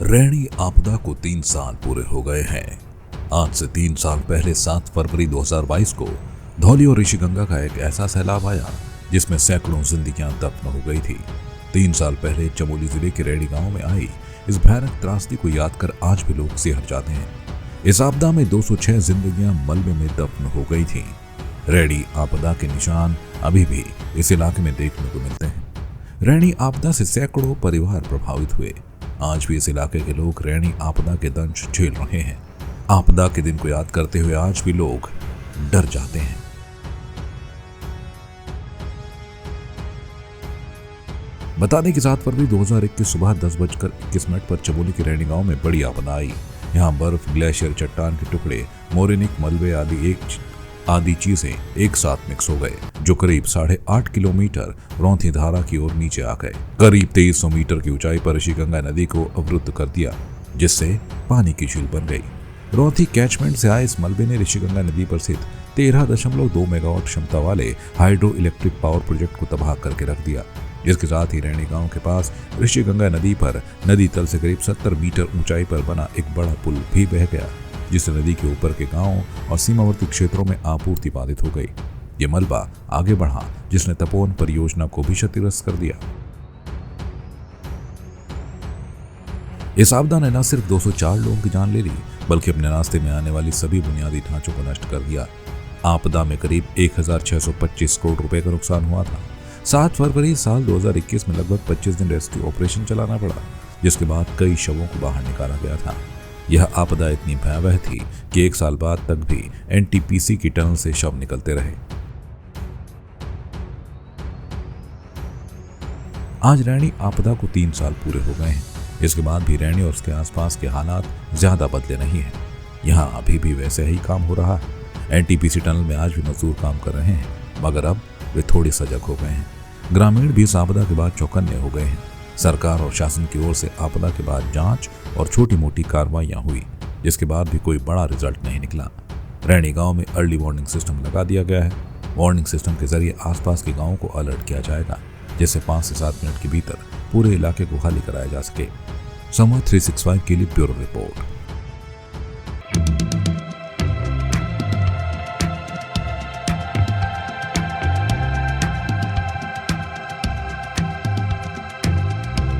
रैणी आपदा को 3 साल पूरे हो गए हैं। आज से 3 साल पहले 7 फरवरी 2022 को धौली और ऋषिगंगा का एक ऐसा सैलाब आया जिसमें सैकड़ों जिंदगियां दफन हो गई थी। 3 साल पहले चमोली जिले के रैणी गांव में आई इस भयानक त्रासदी को याद कर आज भी लोग सिहर जाते हैं। इस आपदा में 206 जिंदगियां मलबे में दफन हो गई थी। रैणी आपदा के निशान अभी भी इस इलाके में देखने को मिलते हैं। रैणी आपदा से सैकड़ों परिवार प्रभावित हुए। आज भी इस इलाके के लोग रैणी आपदा के दंश झेल रहे हैं। आपदा के दिन को याद करते हुए आज भी लोग डर जाते हैं। बता दें कि 7 फरवरी 2021 सुबह 10:21 पर चमोली के रैणी गांव में बड़ी आपदा आई। यहां बर्फ, ग्लेशियर, चट्टान के टुकड़े, मोरेनिक मलबे आदि चीजें एक साथ मिक्स हो गए, जो करीब 8.5 किलोमीटर रौंथी धारा की ओर नीचे आ गए। करीब 2300 मीटर की ऊंचाई पर ऋषिगंगा नदी को अवरुद्ध कर दिया, जिससे पानी की झील बन गई। रौंथी कैचमेंट से आए इस मलबे ने ऋषिगंगा नदी पर स्थित 13.2 मेगावाट क्षमता वाले हाइड्रो इलेक्ट्रिक पावर प्रोजेक्ट को तबाह करके रख दिया, जिसके साथ ही रैणी गांव के पास ऋषिगंगा नदी पर नदी तल से करीब 70 मीटर ऊंचाई पर बना एक बड़ा पुल भी बह गया, जिससे नदी के ऊपर के गांवों और सीमावर्ती क्षेत्रों में आपूर्ति बाधित हो गई। ये मलबा आगे बढ़ा, जिसने तपोवन परियोजना को भी क्षतिग्रस्त कर दिया। इस आपदा ने न सिर्फ 204 लोगों की जान ले ली, बल्कि अपने रास्ते में आने वाली सभी बुनियादी ढांचों को नष्ट कर दिया। आपदा में करीब 1625 करोड़ रुपए का नुकसान हुआ था। 7 फरवरी साल 2021 में लगभग 25 दिन रेस्क्यू ऑपरेशन चलाना पड़ा, जिसके बाद कई शवों को बाहर निकाला गया था। यह आपदा इतनी भयावह थी कि 1 साल बाद तक भी एनटीपीसी की टनल से शव निकलते रहे। आज रैणी आपदा को 3 साल पूरे हो गए हैं। इसके बाद भी रैणी और उसके आसपास के हालात ज्यादा बदले नहीं हैं। यहाँ अभी भी वैसे ही काम हो रहा है। एनटीपीसी टनल में आज भी मजदूर काम कर रहे हैं, मगर अब वे थोड़े सजग हो गए हैं। ग्रामीण भी इस आपदा के बाद चौकन्ने हो गए हैं। सरकार और शासन की ओर से आपदा के बाद जांच और छोटी मोटी कार्रवाइयां हुई, जिसके बाद भी कोई बड़ा रिजल्ट नहीं निकला। रैणी गांव में अर्ली वार्निंग सिस्टम लगा दिया गया है। वार्निंग सिस्टम के जरिए आसपास के गांवों को अलर्ट किया जाएगा, जिससे 5 से 7 मिनट के भीतर पूरे इलाके को खाली कराया जा सके। संवाद 365 के लिए ब्यूरो रिपोर्ट।